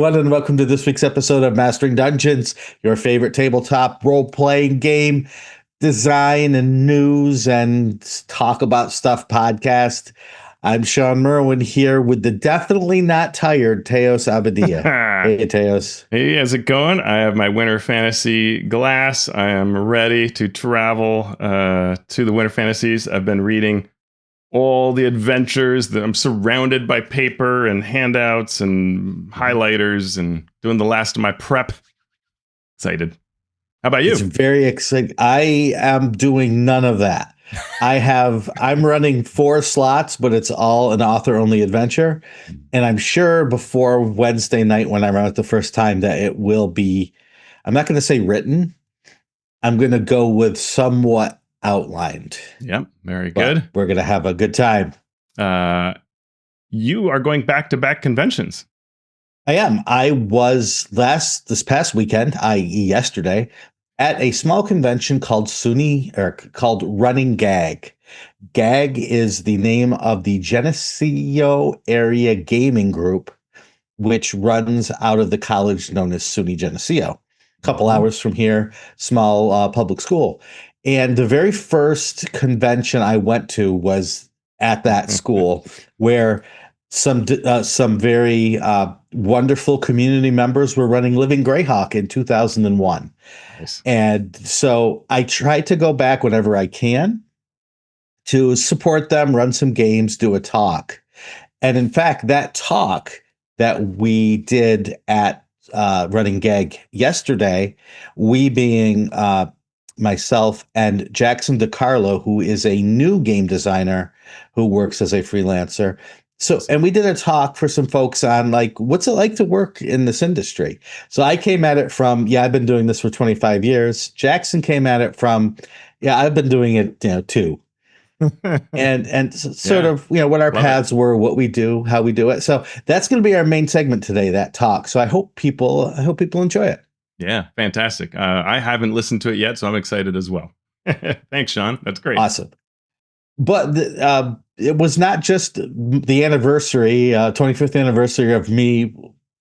everyone, and welcome to this week's episode of Mastering Dungeons, your favorite tabletop role-playing game design and news and talk about stuff podcast. I'm Shawn Merwin here with the definitely not tired Teos Abadia. Hey, Teos. Hey, how's it going? I have my Winter Fantasy glass. I am ready to travel to the Winter Fantasies. I've been reading all the adventures. I'm surrounded by paper and handouts and highlighters and doing the last of my prep. Excited. How about you? It's very exciting. I am doing none of that. I'm running 4 slots, but it's all an author-only adventure. And I'm sure before Wednesday night when I run it the first time that it will be, I'm not going to say written. I'm going to go with somewhat outlined. Yep, very good. We're going to have a good time. You are going back-to-back conventions. I am. I was this past weekend, i.e. yesterday, at a small convention called Running Gag. Gag is the name of the Geneseo Area Gaming Group, which runs out of the college known as SUNY Geneseo. A couple hours from here, small public school. And the very first convention I went to was at that school, where some very wonderful community members were running Living Greyhawk in 2001. Nice. And so I try to go back whenever I can to support them, run some games, do a talk. And in fact, that talk that we did at Running Gag yesterday, we being myself and Jackson DeCarlo, who is a new game designer who works as a freelancer. So, and we did a talk for some folks on like, what's it like to work in this industry? So I came at it from, I've been doing this for 25 years. Jackson came at it from, I've been doing it, too. and sort of, what our paths were, what we do, how we do it. So that's going to be our main segment today, that talk. So I hope people enjoy it. Yeah, fantastic. I haven't listened to it yet, so I'm excited as well. Thanks, Shawn. That's great. Awesome. But it was not just the anniversary, 25th anniversary of me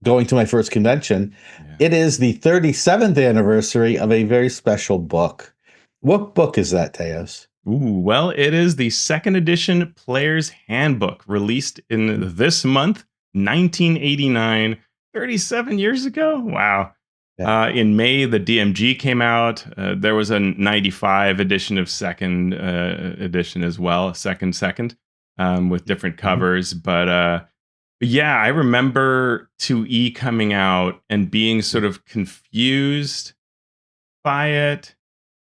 going to my first convention. Yeah. It is the 37th anniversary of a very special book. What book is that, Teos? Ooh, well, it is the 2nd edition Player's Handbook, released in this month, 1989, 37 years ago. Wow. Yeah. In May, the DMG came out. There was a 95 edition of 2nd edition as well, second, with different covers. But yeah, I remember 2E coming out and being sort of confused by it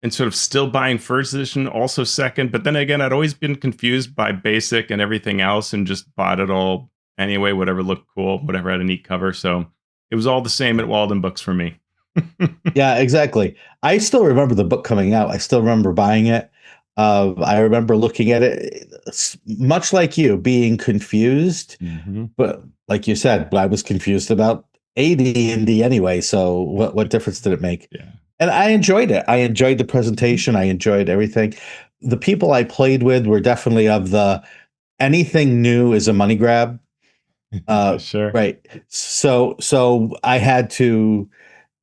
and sort of still buying 1st edition, also 2nd. But then again, I'd always been confused by basic and everything else and just bought it all anyway, whatever looked cool, whatever had a neat cover. So it was all the same at Walden Books for me. Yeah, exactly. I still remember the book coming out. I still remember buying it. I remember looking at it, much like you, being confused. Mm-hmm. But like you said, I was confused about AD&D anyway. So what difference did it make? Yeah. And I enjoyed it. I enjoyed the presentation. I enjoyed everything. The people I played with were definitely of the anything new is a money grab. Sure. Right. So I had to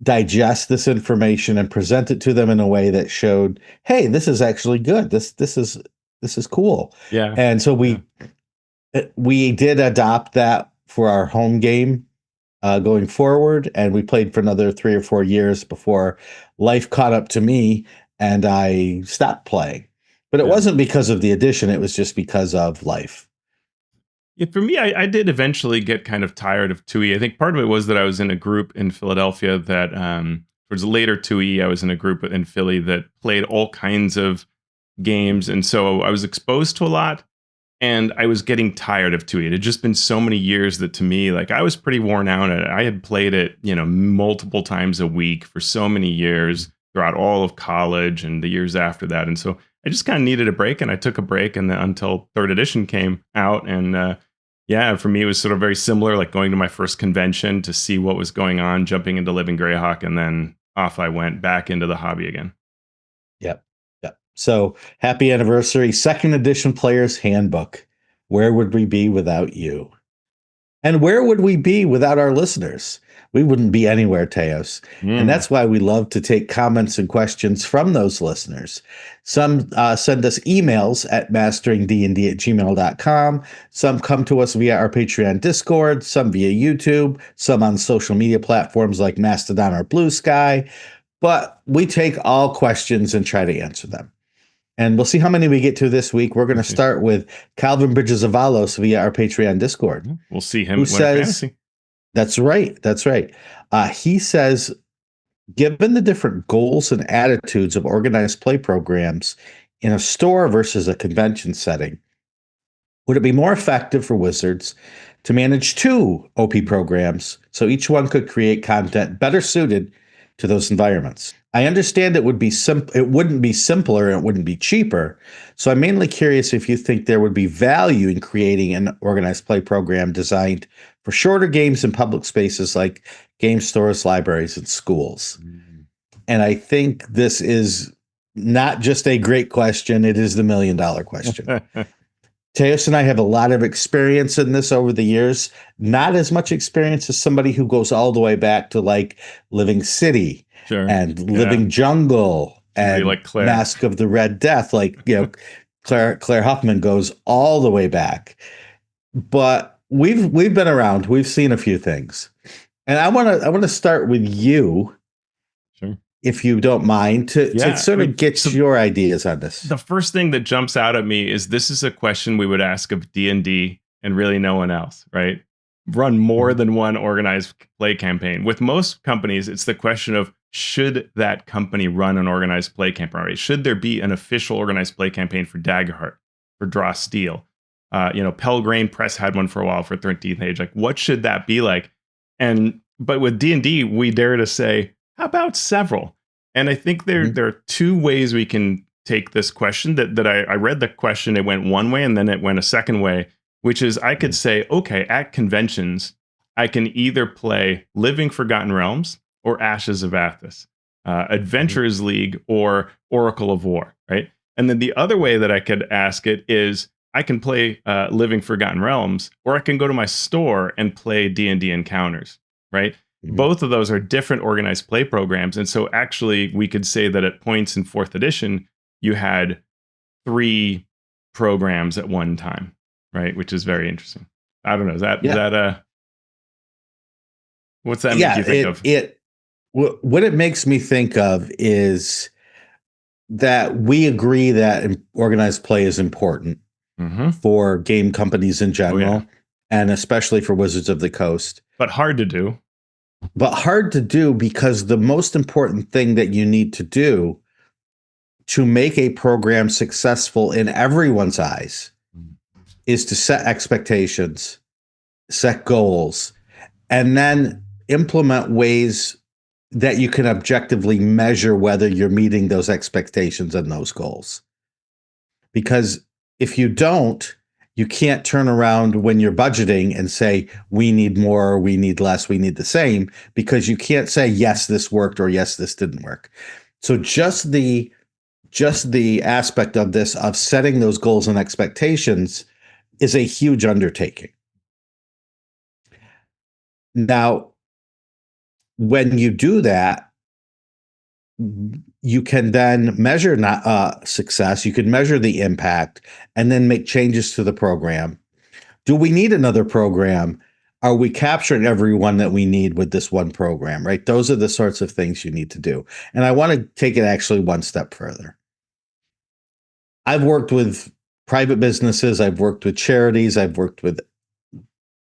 digest this information and present it to them in a way that showed, hey, this is actually good. This is cool. Yeah. And so we did adopt that for our home game going forward, and we played for another 3 or 4 years before life caught up to me and I stopped playing. But it wasn't because of the edition, it was just because of life. Yeah, for me, I did eventually get kind of tired of 2E. I think part of it was that I was in a group in Philadelphia that, towards later 2E, I was in a group in Philly that played all kinds of games. And so I was exposed to a lot, and I was getting tired of 2E. It had just been so many years that to me, like, I was pretty worn out at it. I had played it, multiple times a week for so many years throughout all of college and the years after that. And so I just kind of needed a break, and I took a break until 3rd edition came out. And for me, it was sort of very similar, like going to my first convention to see what was going on, jumping into Living Greyhawk, and then off I went back into the hobby again. Yep. So happy anniversary, 2nd edition Player's Handbook. Where would we be without you? And where would we be without our listeners? We wouldn't be anywhere, Teos. And that's why we love to take comments and questions from those listeners. Some send us emails at masteringdnd@gmail.com. Some come to us via our Patreon Discord, some via YouTube, some on social media platforms like Mastodon or Bluesky. But we take all questions and try to answer them. And we'll see how many we get to this week. We're going to start with Calvin Bridges Avalos via our Patreon Discord. We'll see him who win says, fantasy. That's right. That's right. He says, given the different goals and attitudes of organized play programs in a store versus a convention setting, would it be more effective for Wizards to manage 2 OP programs so each one could create content better suited to those environments? I understand it wouldn't be simpler and it wouldn't be cheaper. So I'm mainly curious if you think there would be value in creating an organized play program designed for shorter games in public spaces like game stores, libraries, and schools. And I think this is not just a great question, it is the $1 million question. Teos and I have a lot of experience in this over the years, not as much experience as somebody who goes all the way back to like Living City and Living Jungle and like Mask of the Red Death. Like, Claire Huffman goes all the way back. But we've been around. We've seen a few things. And I want to start with you. Sure. If you don't mind, to sort of get your ideas on this. The first thing that jumps out at me is this is a question we would ask of D&D and really no one else, right? Run more than one organized play campaign. With most companies, it's the question of, should that company run an organized play campaign? Right? Should there be an official organized play campaign for Daggerheart, for Draw Steel? Pelgrane Press had one for a while for 13th Age. Like, what should that be like? But with D&D, we dare to say, how about several? And I think there are 2 ways we can take this question. That I read the question, it went one way and then it went a second way, which is I could say, okay, at conventions, I can either play Living Forgotten Realms or Ashes of Athas, Adventurers League or Oracle of War, right? And then the other way that I could ask it is I can play Living Forgotten Realms, or I can go to my store and play D&D Encounters, right? Both of those are different organized play programs. And so actually we could say that at points in 4th edition, you had 3 programs at one time, right? Which is very interesting. I don't know. Is that what's that make you think of? What it makes me think of is that we agree that organized play is important for game companies in general, and especially for Wizards of the Coast. But hard to do. Because the most important thing that you need to do to make a program successful in everyone's eyes is to set expectations, set goals, and then implement ways that you can objectively measure whether you're meeting those expectations and those goals. Because if you don't, you can't turn around when you're budgeting and say, we need more, we need less, we need the same, because you can't say, yes, this worked, or yes, this didn't work. So just the aspect of this, of setting those goals and expectations, is a huge undertaking. Now, when you do that, you can then measure success, you can measure the impact, and then make changes to the program. Do we need another program? Are we capturing everyone that we need with this one program, right? Those are the sorts of things you need to do. And I want to take it actually one step further. I've worked with private businesses, I've worked with charities, I've worked with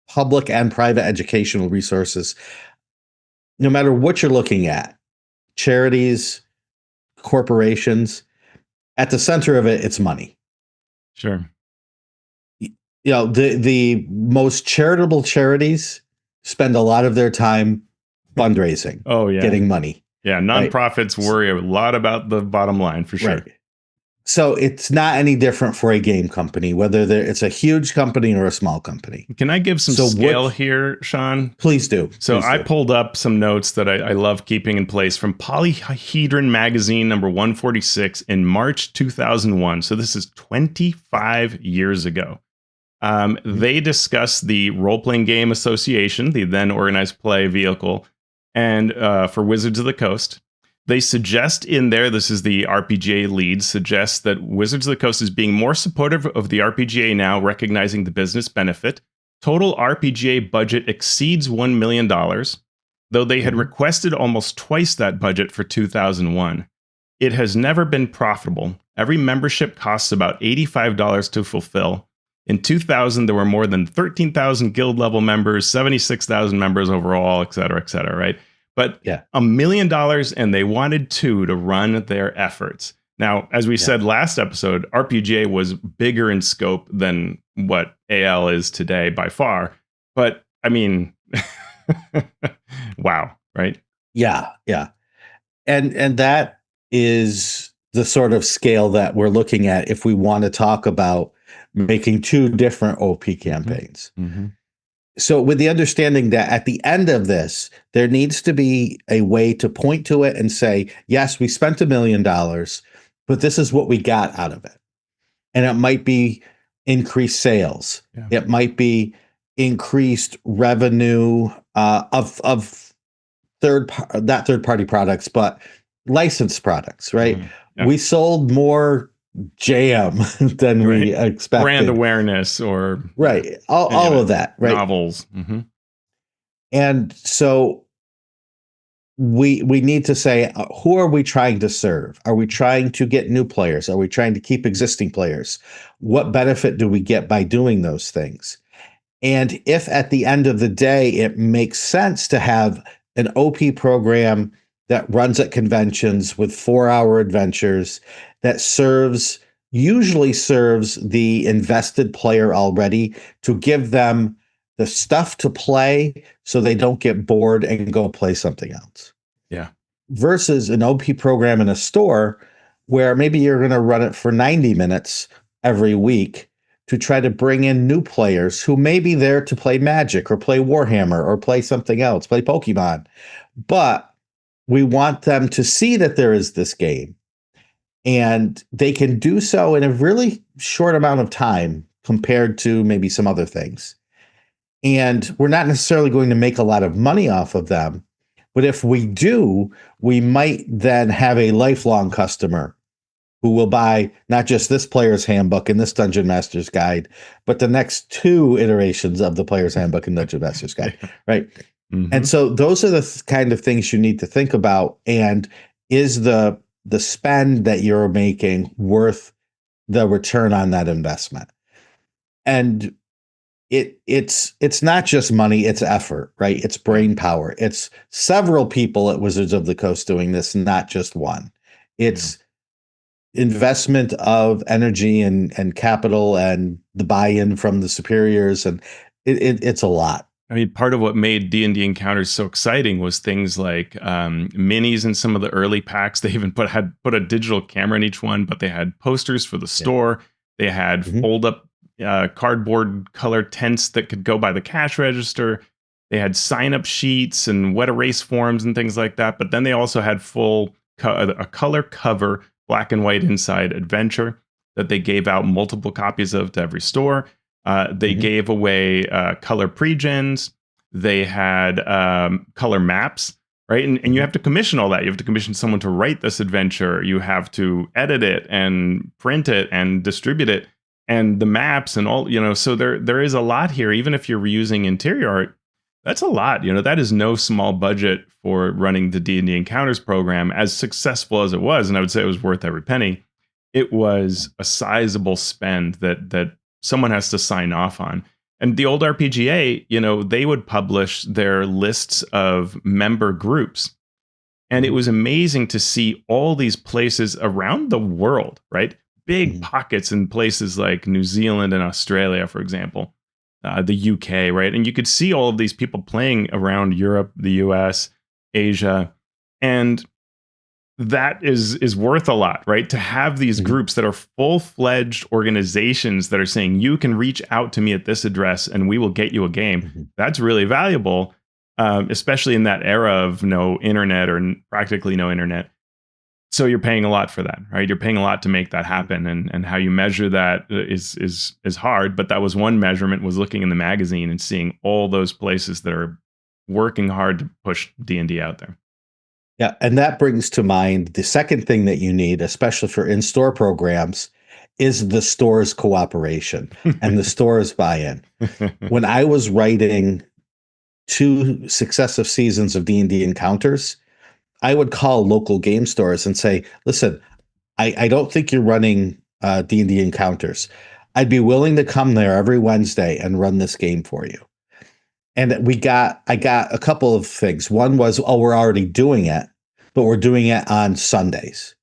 public and private educational resources. No matter what you're looking at, charities, corporations, at the center of it, it's money. Sure. The most charitable charities spend a lot of their time fundraising. Getting money. Yeah, nonprofits worry a lot about the bottom line, for sure. Right. So it's not any different for a game company, whether it's a huge company or a small company. Can I give some scale here, Shawn? Please do. I pulled up some notes that I love keeping in place from Polyhedron Magazine, number 146 in March 2001. So this is 25 years ago. They discuss the Role Playing Game Association, the then organized play vehicle, and for Wizards of the Coast. They suggest in there, this is the RPGA lead, suggests that Wizards of the Coast is being more supportive of the RPGA now, recognizing the business benefit. Total RPGA budget exceeds $1 million, though they had requested almost twice that budget for 2001. It has never been profitable. Every membership costs about $85 to fulfill. In 2000, there were more than 13,000 guild level members, 76,000 members overall, et cetera, right? But $1 million, and they wanted two to run their efforts. Now, as we said last episode, RPGA was bigger in scope than what AL is today by far. But I mean, wow, right? Yeah. And that is the sort of scale that we're looking at if we want to talk about making two different OP campaigns. So with the understanding that at the end of this, there needs to be a way to point to it and say, yes, we spent $1 million, but this is what we got out of it. And it might be increased sales. It might be increased revenue of third party products, but licensed products, right? We sold more jam than we expected. Brand awareness or all of that, right? Novels. And so we need to say, who are we trying to serve? Are we trying to get new players? Are we trying to keep existing players? What benefit do we get by doing those things? And if at the end of the day, it makes sense to have an OP program that runs at conventions with 4-hour adventures that usually serves the invested player already to give them the stuff to play so they don't get bored and go play something else. Versus an OP program in a store where maybe you're going to run it for 90 minutes every week to try to bring in new players who may be there to play Magic or play Warhammer or play something else, play Pokemon. But we want them to see that there is this game, and they can do so in a really short amount of time compared to maybe some other things. And we're not necessarily going to make a lot of money off of them. But if we do, we might then have a lifelong customer who will buy not just this player's handbook and this Dungeon Master's Guide, but the next 2 iterations of the player's handbook and Dungeon Master's Guide, right? And so those are the kind of things you need to think about. And is the spend that you're making worth the return on that investment? And it's not just money, it's effort, right? It's brain power. It's several people at Wizards of the Coast doing this, not just one. It's investment of energy and capital and the buy-in from the superiors, and it's a lot. I mean, part of what made D&D Encounters so exciting was things like minis in some of the early packs. They even put a digital camera in each one, but they had posters for the store. They had fold-up cardboard color tents that could go by the cash register. They had sign-up sheets and wet erase forms and things like that. But then they also had a color cover, black and white inside adventure that they gave out multiple copies of to every store. They gave away color pre-gens. They had color maps, right? And you have to commission all that. You have to commission someone to write this adventure. You have to edit it and print it and distribute it. And the maps and all, so there is a lot here. Even if you're reusing interior art, that's a lot. That is no small budget for running the D&D Encounters program, as successful as it was. And I would say it was worth every penny. It was a sizable spend that someone has to sign off on. And the old RPGA, they would publish their lists of member groups. And it was amazing to see all these places around the world, right? Big pockets in places like New Zealand and Australia, for example, the UK, right? And you could see all of these people playing around Europe, the US, Asia. And that is worth a lot, right? To have these groups that are full-fledged organizations that are saying, you can reach out to me at this address and we will get you a game. That's really valuable, especially in that era of no internet or practically no internet. So you're paying a lot for that, right? You're paying a lot to make that happen, and how you measure that is hard. But that was one measurement, was looking in the magazine and seeing all those places that are working hard to push D&D out there. Yeah, and that brings to mind the second thing that you need, especially for in-store programs, is the store's cooperation and the store's buy-in. When I was writing 2 successive seasons of D&D Encounters, I would call local game stores and say, listen, I don't think you're running D&D Encounters. I'd be willing to come there every Wednesday and run this game for you. And I got a couple of things. One was, oh, we're already doing it, but we're doing it on Sundays.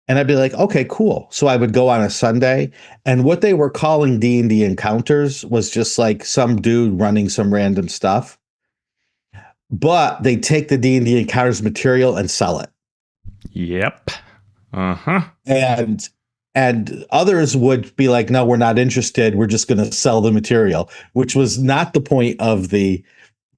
And I'd be like, okay, cool. So I would go on a Sunday, and what they were calling D&D Encounters was just like some dude running some random stuff. But they take the D&D Encounters material and sell it. Yep. Uh-huh. And others would be like, no, we're not interested. We're just going to sell the material, which was not the point of the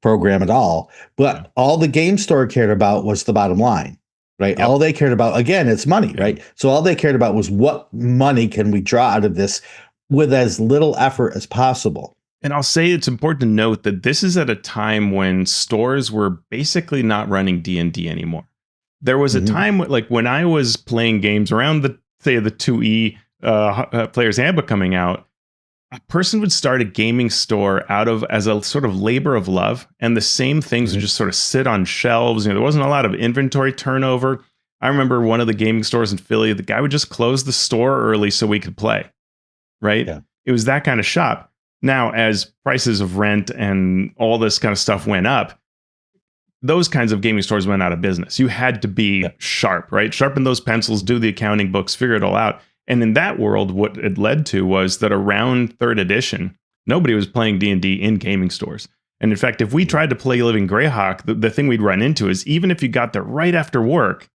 program at all. But all the game store cared about was the bottom line, right? Yep. All they cared about, again, it's money, right? So all they cared about was what money can we draw out of this with as little effort as possible. And I'll say it's important to note that this is at a time when stores were basically not running D&D anymore. There was a time like when I was playing games around the 2E Player's Handbook coming out, a person would start a gaming store out of as a sort of labor of love, and the same things would just sort of sit on shelves. There wasn't a lot of inventory turnover. I remember one of the gaming stores in Philly, the guy would just close the store early so we could play, right? Yeah. It was that kind of shop. Now, as prices of rent and all this kind of stuff went up, those kinds of gaming stores went out of business. You had to be sharp, right? Sharpen those pencils, do the accounting books, figure it all out. And in that world, what it led to was that around 3rd edition, nobody was playing D&D in gaming stores. And in fact, if we tried to play Living Greyhawk, the thing we'd run into is even if you got there right after work,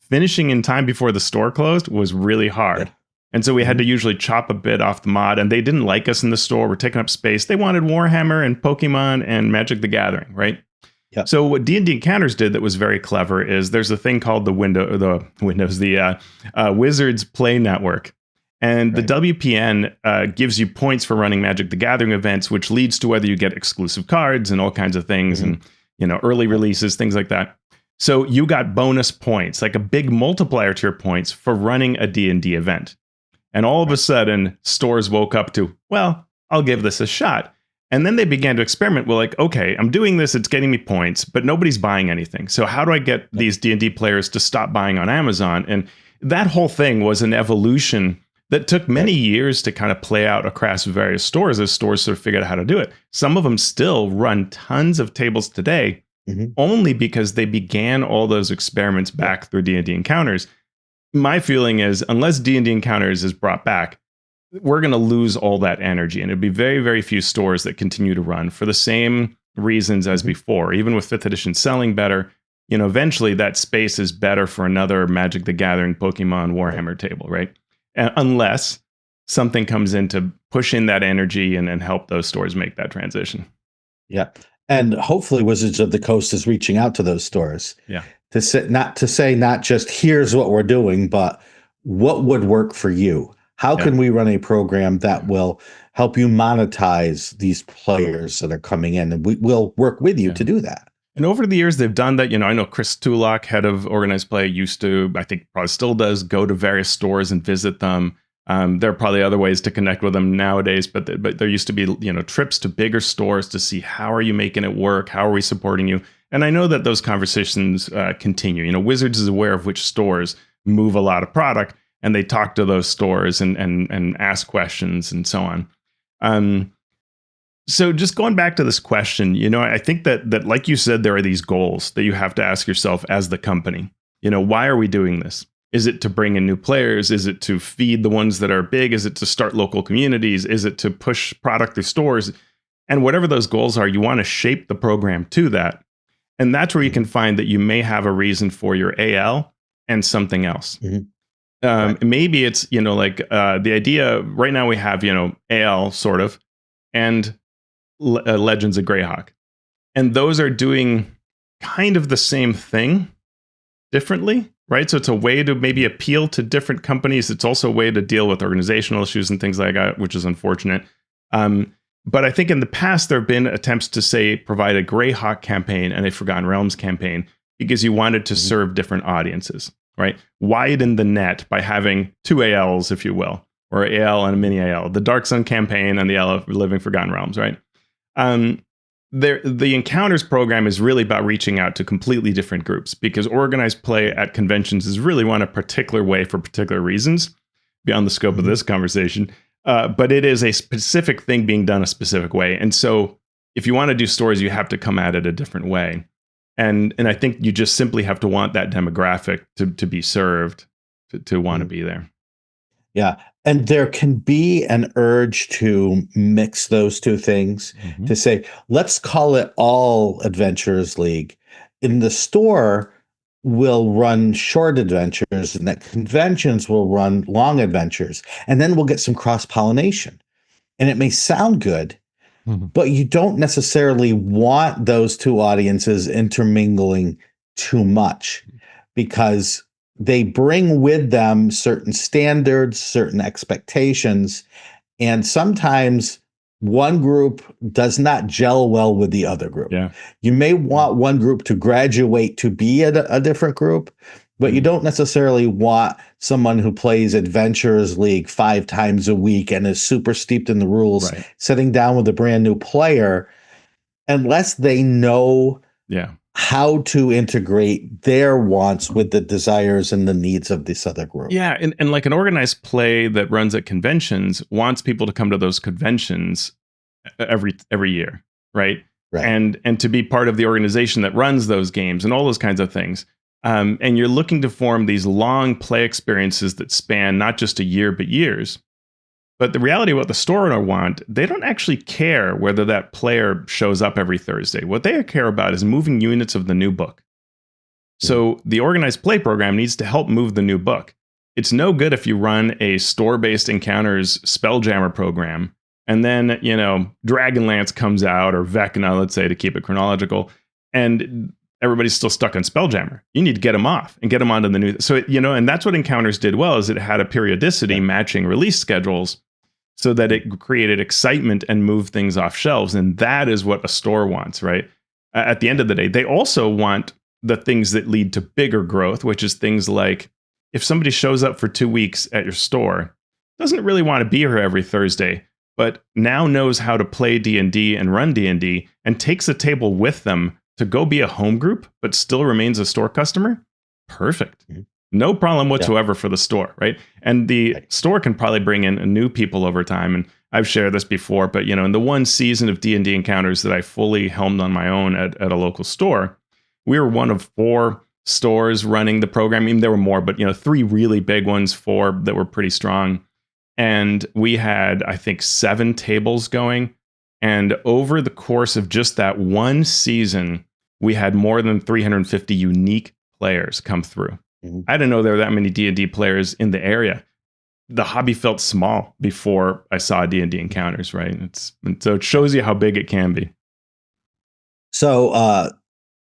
finishing in time before the store closed was really hard. Yeah. And so we had to usually chop a bit off the mod, and they didn't like us in the store. We're taking up space. They wanted Warhammer and Pokemon and Magic the Gathering, right? Yep. So what D&D Encounters did that was very clever is there's a thing called the Wizards Play Network. And the WPN gives you points for running Magic the Gathering events, which leads to whether you get exclusive cards and all kinds of things and early releases, things like that. So you got bonus points, like a big multiplier to your points for running a D&D event. And all of a sudden, stores woke up to, well, I'll give this a shot. And then they began to experiment with like, okay, I'm doing this, it's getting me points, but nobody's buying anything. So how do I get these D&D players to stop buying on Amazon? And that whole thing was an evolution that took many years to kind of play out across various stores as stores sort of figured out how to do it. Some of them still run tons of tables today, only because they began all those experiments back through D&D Encounters. My feeling is, unless D&D Encounters is brought back, we're going to lose all that energy. And it'd be very, very few stores that continue to run for the same reasons as before. Even with 5th edition selling better, eventually that space is better for another Magic the Gathering, Pokemon, Warhammer table, right? Unless something comes in to push in that energy and help those stores make that transition. Yeah. And hopefully Wizards of the Coast is reaching out to those stores. Yeah. To say not just here's what we're doing, but what would work for you? How can we run a program that will help you monetize these players that are coming in? And we'll work with you to do that. And over the years, they've done that. I know Chris Tulloch, head of organized play, used to, I think probably still does, go to various stores and visit them. There are probably other ways to connect with them nowadays, but there used to be, trips to bigger stores to see how are you making it work? How are we supporting you? And I know that those conversations continue. Wizards is aware of which stores move a lot of product, and they talk to those stores and ask questions and so on. So just going back to this question, I think that like you said, there are these goals that you have to ask yourself as the company. Why are we doing this? Is it to bring in new players? Is it to feed the ones that are big? Is it to start local communities? Is it to push product through stores? And whatever those goals are, you want to shape the program to that. And that's where you can find that you may have a reason for your AL and something else. Maybe it's, the idea right now we have, AL sort of, and Legends of Greyhawk. And those are doing kind of the same thing differently. right? So it's a way to maybe appeal to different companies. It's also a way to deal with organizational issues and things like that, which is unfortunate. But I think in the past, there have been attempts to, say, provide a Greyhawk campaign and a Forgotten Realms campaign because you wanted to serve different audiences, right? Widen the net by having two ALs, if you will, or AL and a mini AL, the Dark Sun campaign and the AL of Living Forgotten Realms, right? The Encounters program is really about reaching out to completely different groups because organized play at conventions is really run a particular way for particular reasons beyond the scope of this conversation. But it is a specific thing being done a specific way. And so if you want to do stories, you have to come at it a different way. And I think you just simply have to want that demographic to be served, to want to be there. Yeah. And there can be an urge to mix those two things, to say, let's call it all Adventurers League. In the store, we'll run short adventures, and at conventions, we'll run long adventures. And then we'll get some cross-pollination. And it may sound good, but you don't necessarily want those two audiences intermingling too much, because they bring with them certain standards, certain expectations, and sometimes one group does not gel well with the other group. Yeah. You may want one group to graduate to be a different group, but you don't necessarily want someone who plays Adventurers League 5 times a week and is super steeped in the rules, sitting down with a brand new player, unless they know how to integrate their wants with the desires and the needs of this other group. Yeah, and like an organized play that runs at conventions wants people to come to those conventions every year, right? And to be part of the organization that runs those games and all those kinds of things. And you're looking to form these long play experiences that span not just a year, but years. But the reality of what the store owner want, they don't actually care whether that player shows up every Thursday. What they care about is moving units of the new book. So the organized play program needs to help move the new book. It's no good if you run a store-based Encounters Spelljammer program, and then, Dragonlance comes out, or Vecna, let's say, to keep it chronological, and everybody's still stuck on Spelljammer. You need to get them off and get them onto the new. So, and that's what Encounters did well, is it had a periodicity matching release schedules so that it created excitement and moved things off shelves. And that is what a store wants, right? At the end of the day, they also want the things that lead to bigger growth, which is things like if somebody shows up for 2 weeks at your store, doesn't really want to be here every Thursday, but now knows how to play D&D and run D&D and takes a table with them to go be a home group, but still remains a store customer, perfect. No problem whatsoever for the store, right? And the store can probably bring in new people over time. And I've shared this before, but in the one season of D&D Encounters that I fully helmed on my own at a local store, we were one of 4 stores running the program. I mean, there were more, but 3 really big ones, 4 that were pretty strong. And we had, I think, 7 tables going. And over the course of just that one season, we had more than 350 unique players come through. I didn't know there were that many D&D players in the area. The hobby felt small before I saw D&D Encounters, right? So it shows you how big it can be. So,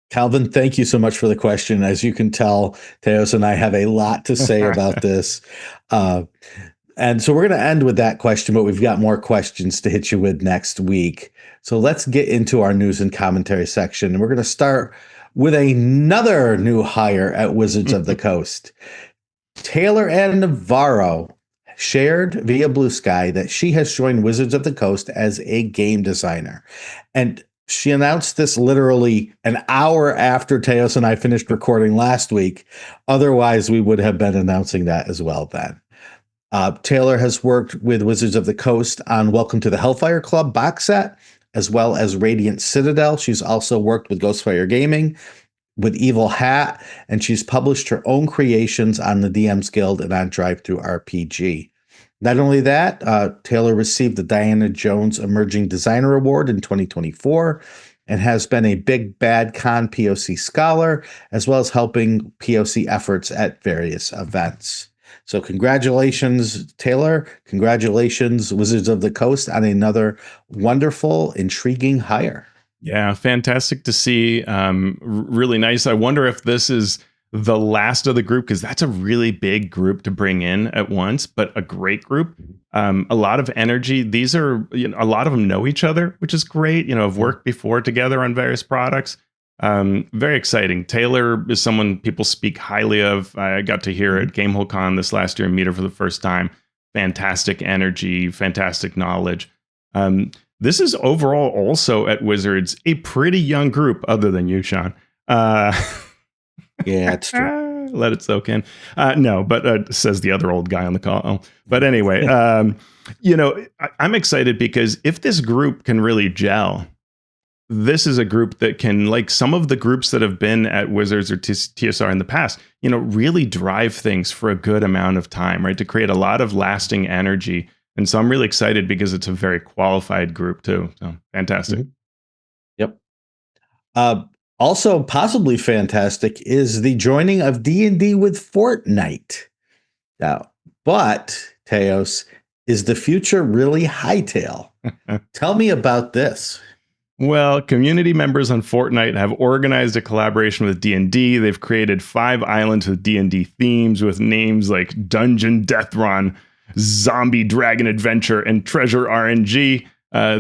Calvin, thank you so much for the question. As you can tell, Teos and I have a lot to say about this. And so we're going to end with that question, but we've got more questions to hit you with next week. So let's get into our news and commentary section. And we're going to start with another new hire at Wizards of the Coast. Taylor Ann Navarro shared via Bluesky that she has joined Wizards of the Coast as a game designer. And she announced this literally an hour after Teos and I finished recording last week. Otherwise, we would have been announcing that as well then. Taylor has worked with Wizards of the Coast on Welcome to the Hellfire Club box set, as well as Radiant Citadel. She's also worked with Ghostfire Gaming, with Evil Hat, and she's published her own creations on the DM's Guild and on Drive-Thru RPG. Not only that, Taylor received the Diana Jones Emerging Designer Award in 2024 and has been a Big Bad Con POC scholar, as well as helping POC efforts at various events. So congratulations, Taylor. Congratulations, Wizards of the Coast, on another wonderful, intriguing hire. Yeah, fantastic to see. Really nice. I wonder if this is the last of the group, because that's a really big group to bring in at once, but a great group. A lot of energy. These are, a lot of them know each other, which is great. Have worked before together on various products. Very exciting. Taylor is someone people speak highly of. I got to hear at GameholeCon this last year and meet her for the first time. Fantastic energy, fantastic knowledge. This is overall also at Wizards a pretty young group, other than you, Shawn. Yeah, it's true. Let it soak in. No, but says the other old guy on the call. But anyway, I'm excited because if this group can really gel, this is a group that can, like some of the groups that have been at Wizards or TSR in the past, really drive things for a good amount of time, right? To create a lot of lasting energy. And so I'm really excited because it's a very qualified group too. So fantastic. Yep. Also possibly fantastic is the joining of D&D with Fortnite. Now, but Teos, is the future really Hytale? Tell me about this. Well, community members on Fortnite have organized a collaboration with D&D. They've created 5 islands with D&D themes with names like Dungeon Deathron, Zombie Dragon Adventure, and Treasure RNG.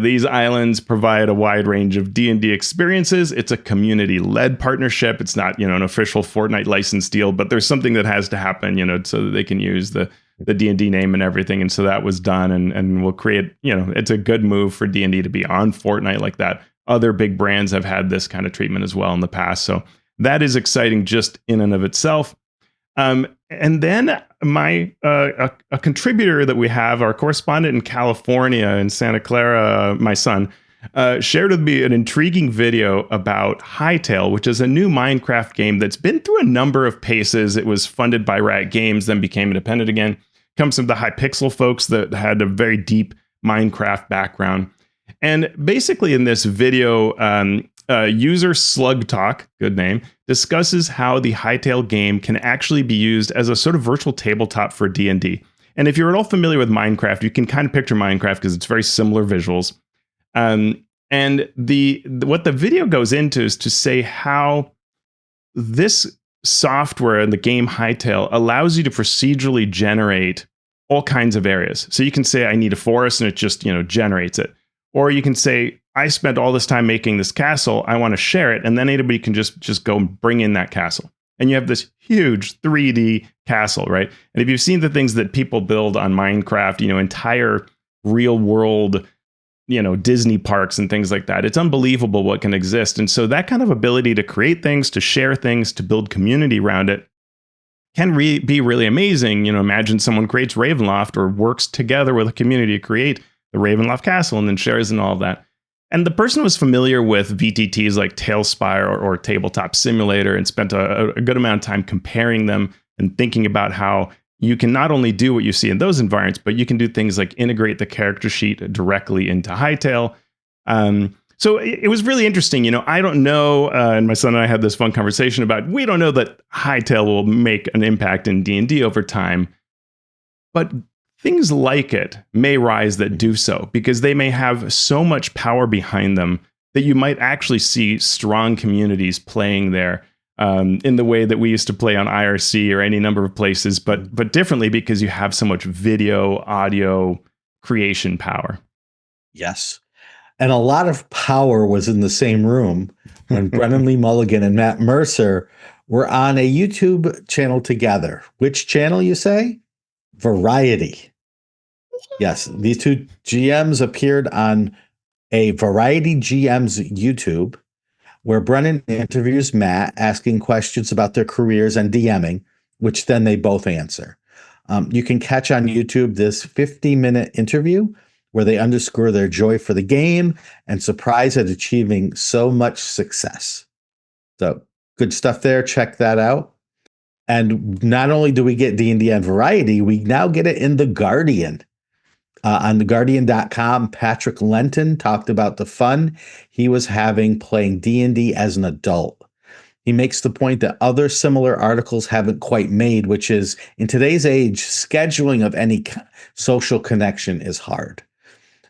These islands provide a wide range of D&D experiences. It's a community-led partnership. It's not, an official Fortnite license deal, but there's something that has to happen, so that they can use the D&D name and everything. And so that was done, and we'll create, it's a good move for D&D to be on Fortnite like that. Other big brands have had this kind of treatment as well in the past. So that is exciting just in and of itself. And then a contributor that we have, our correspondent in California, in Santa Clara, my son, shared with me an intriguing video about Hytale, which is a new Minecraft game that's been through a number of paces. It was funded by Riot Games, then became independent again. Comes from the Hypixel folks that had a very deep Minecraft background. And basically in this video, user Slug Talk, good name, discusses how the Hytale game can actually be used as a sort of virtual tabletop for D&D. And if you're at all familiar with Minecraft, you can kind of picture Minecraft because it's very similar visuals. And what the video goes into is to say how this software in the game Hytale allows you to procedurally generate all kinds of areas. So you can say, I need a forest, and it just, generates it. Or you can say, I spent all this time making this castle, I want to share it, and then anybody can just go and bring in that castle. And you have this huge 3D castle, right? And if you've seen the things that people build on Minecraft, entire real world, Disney parks and things like that, it's unbelievable what can exist. And so that kind of ability to create things, to share things, to build community around it can be really amazing. Imagine someone creates Ravenloft or works together with a community to create the Ravenloft castle and then shares and all of that. And the person was familiar with VTTs like Tailspire or Tabletop Simulator and spent a good amount of time comparing them and thinking about how you can not only do what you see in those environments, but you can do things like integrate the character sheet directly into Hytale. So it was really interesting. I don't know, and my son and I had this fun conversation about, we don't know that Hytale will make an impact in D&D over time, but things like it may rise that do so, because they may have so much power behind them that you might actually see strong communities playing there in the way that we used to play on IRC or any number of places, but differently because you have so much video, audio creation power. Yes. And a lot of power was in the same room when Brennan Lee Mulligan and Matt Mercer were on a YouTube channel together. Which channel, you say? Variety. Yes, these two GMs appeared on a Variety GM's YouTube, where Brennan interviews Matt, asking questions about their careers and DMing, which then they both answer. You can catch on YouTube this 50-minute interview where they underscore their joy for the game and surprise at achieving so much success. So good stuff there. Check that out. And not only do we get D&D on Variety, we now get it in The Guardian. On theguardian.com, Patrick Lenton talked about the fun he was having playing D&D as an adult. He makes the point that other similar articles haven't quite made, which is, in today's age, scheduling of any social connection is hard.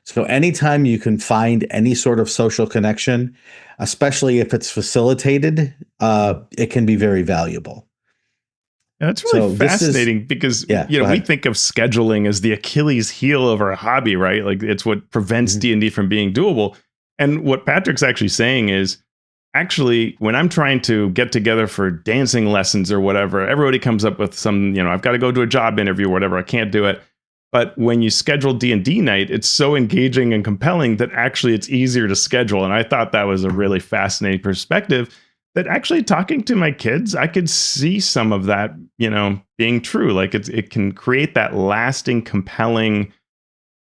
So anytime you can find any sort of social connection, especially if it's facilitated, it can be very valuable. That's really So this is, fascinating because yeah, go we ahead. think of scheduling as the Achilles heel of our hobby, right? Like it's what prevents Mhm. D&D from being doable. And what Patrick's actually saying is actually when I'm trying to get together for dancing lessons or whatever, everybody comes up with some, I've got to go to a job interview or whatever, I can't do it. But when you schedule D&D night, it's so engaging and compelling that actually it's easier to schedule. And I thought that was a really fascinating perspective that actually talking to my kids, I could see some of that, being true. Like it can create that lasting, compelling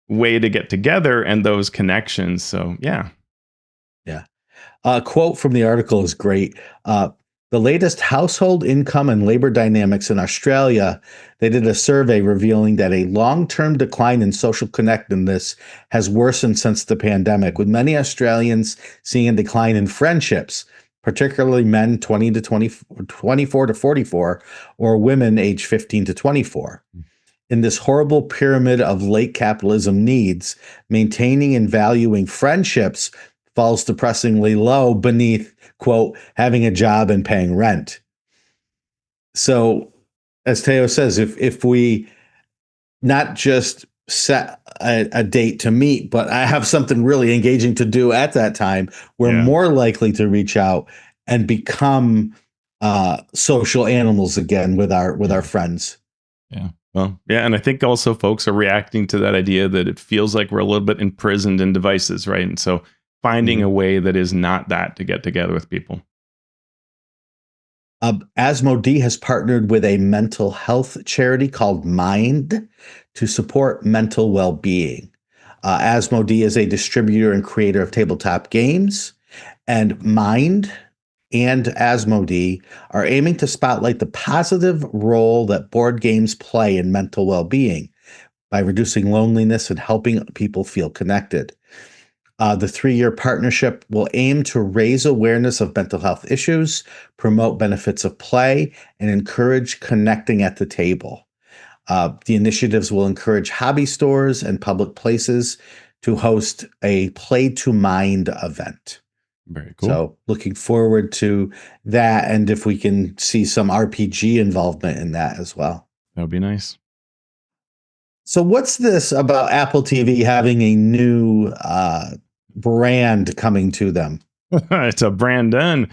way to get together and those connections. So yeah. Yeah. A quote from the article is great. The latest household income and labor dynamics in Australia, they did a survey revealing that a long-term decline in social connectedness has worsened since the pandemic, with many Australians seeing a decline in friendships, particularly men 20 to 20, 24 to 44, or women age 15 to 24. In this horrible pyramid of late capitalism needs, maintaining and valuing friendships falls depressingly low beneath, quote, having a job and paying rent. So, as Teo says, if we not just set a date to meet, but I have something really engaging to do at that time, we're Yeah. more likely to reach out and become social animals again with our friends. Yeah. Well, yeah. And I think also folks are reacting to that idea that it feels like we're a little bit imprisoned in devices, right? And so finding Mhm. a way that is not that to get together with people. Asmodee has partnered with a mental health charity called Mind to support mental well-being. Asmodee is a distributor and creator of tabletop games, and Mind and Asmodee are aiming to spotlight the positive role that board games play in mental well-being by reducing loneliness and helping people feel connected. The 3-year partnership will aim to raise awareness of mental health issues, promote benefits of play, and encourage connecting at the table. The initiatives will encourage hobby stores and public places to host a Play to Mind event. Very cool. So, looking forward to that, and if we can see some RPG involvement in that as well. That would be nice. So, what's this about Apple TV having a new brand coming to them? It's a Brandon.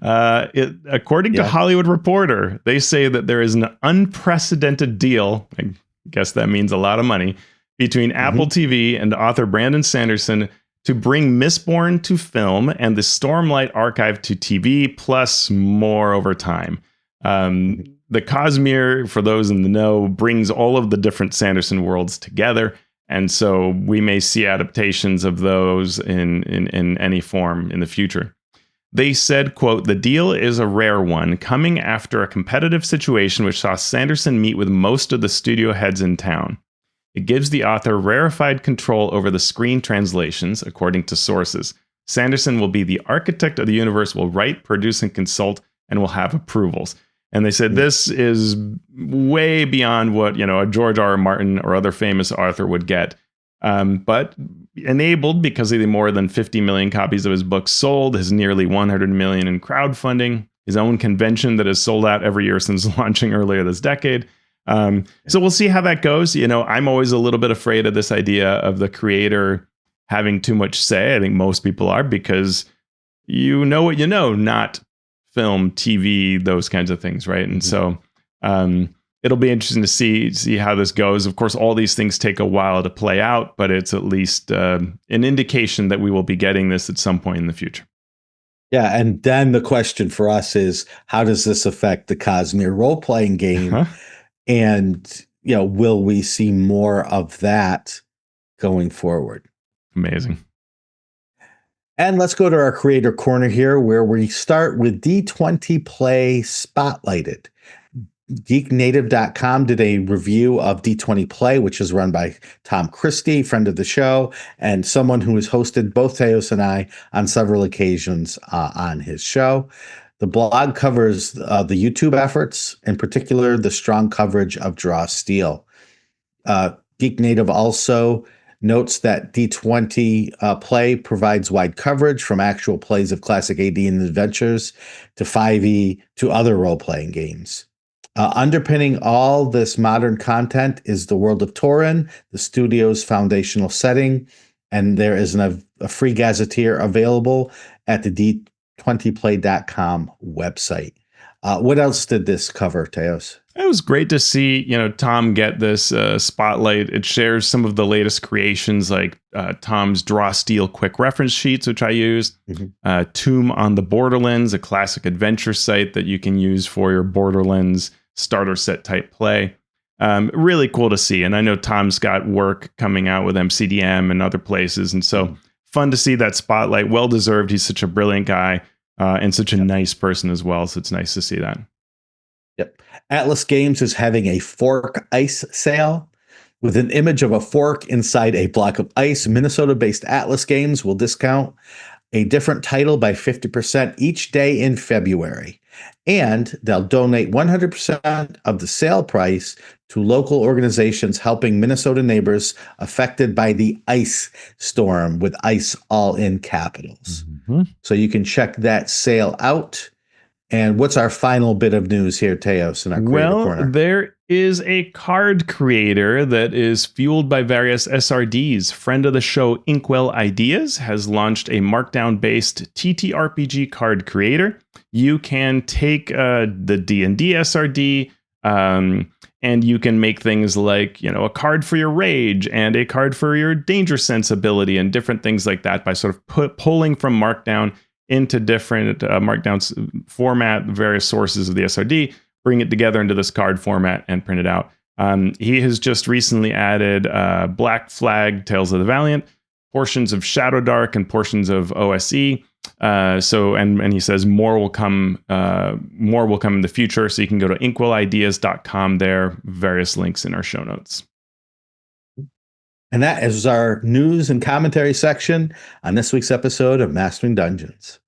According to Yeah. Hollywood Reporter, they say that there is an unprecedented deal. I guess that means a lot of money between Apple Mhm. TV and author Brandon Sanderson to bring Mistborn to film and the Stormlight Archive to TV, plus more over time. The Cosmere, for those in the know, brings all of the different Sanderson worlds together. And so we may see adaptations of those in any form in the future. They said, quote, the deal is a rare one, coming after a competitive situation which saw Sanderson meet with most of the studio heads in town. It gives the author rarefied control over the screen translations, according to sources. Sanderson will be the architect of the universe, will write, produce, and consult, and will have approvals. And they said this is way beyond what a George R. R. Martin or other famous author would get. But enabled because of the more than 50 million copies of his book sold, his nearly 100 million in crowdfunding, his own convention that has sold out every year since launching earlier this decade. So we'll see how that goes. I'm always a little bit afraid of this idea of the creator having too much say. I think most people are, because you know what you know, not film, TV, those kinds of things, right? And so it'll be interesting to see how this goes. Of course, all these things take a while to play out, but it's at least an indication that we will be getting this at some point in the future. Yeah, and then the question for us is, how does this affect the Cosmere role-playing game? Uh-huh. And, will we see more of that going forward? Amazing. And let's go to our creator corner here, where we start with D20play Spotlighted. GeekNative.com did a review of D20play, which is run by Tom Christie, friend of the show, and someone who has hosted both Teos and I on several occasions on his show. The blog covers the YouTube efforts, in particular, the strong coverage of Draw Steel. Geek Native also notes that D20 Play provides wide coverage from actual plays of classic AD and adventures to 5e to other role-playing games. Underpinning all this modern content is the world of Tauren, the studio's foundational setting, and there is a free gazetteer available at the D20play.com website. What else did this cover, Teos? It was great to see, Tom get this spotlight. It shares some of the latest creations, like Tom's Draw Steel quick reference sheets, which I use. Tomb on the Borderlands, a classic adventure site that you can use for your Borderlands starter set type play. Really cool to see. And I know Tom's got work coming out with MCDM and other places. And so fun to see that spotlight. Well deserved. He's such a brilliant guy and such a nice person as well. So it's nice to see that. Yep. Atlas Games is having a fork ice sale. With an image of a fork inside a block of ice, Minnesota-based Atlas Games will discount a different title by 50% each day in February. And they'll donate 100% of the sale price to local organizations helping Minnesota neighbors affected by the ice storm, with ice all in capitals. So you can check that sale out. And what's our final bit of news here, Teos, in our Creator Corner? There is a card creator that is fueled by various SRDs. Friend of the show, Inkwell Ideas, has launched a Markdown-based TTRPG card creator. You can take the D&D SRD, and you can make things like, a card for your rage and a card for your danger sense ability and different things like that by sort of pulling from Markdown into different Markdown format, various sources of the SRD, bring it together into this card format and print it out. He has just recently added Black Flag, Tales of the Valiant, portions of Shadow Dark, and portions of OSE. And he says more will come in the future. So you can go to inkwellideas.com there, various links in our show notes. And that is our news and commentary section on this week's episode of Mastering Dungeons.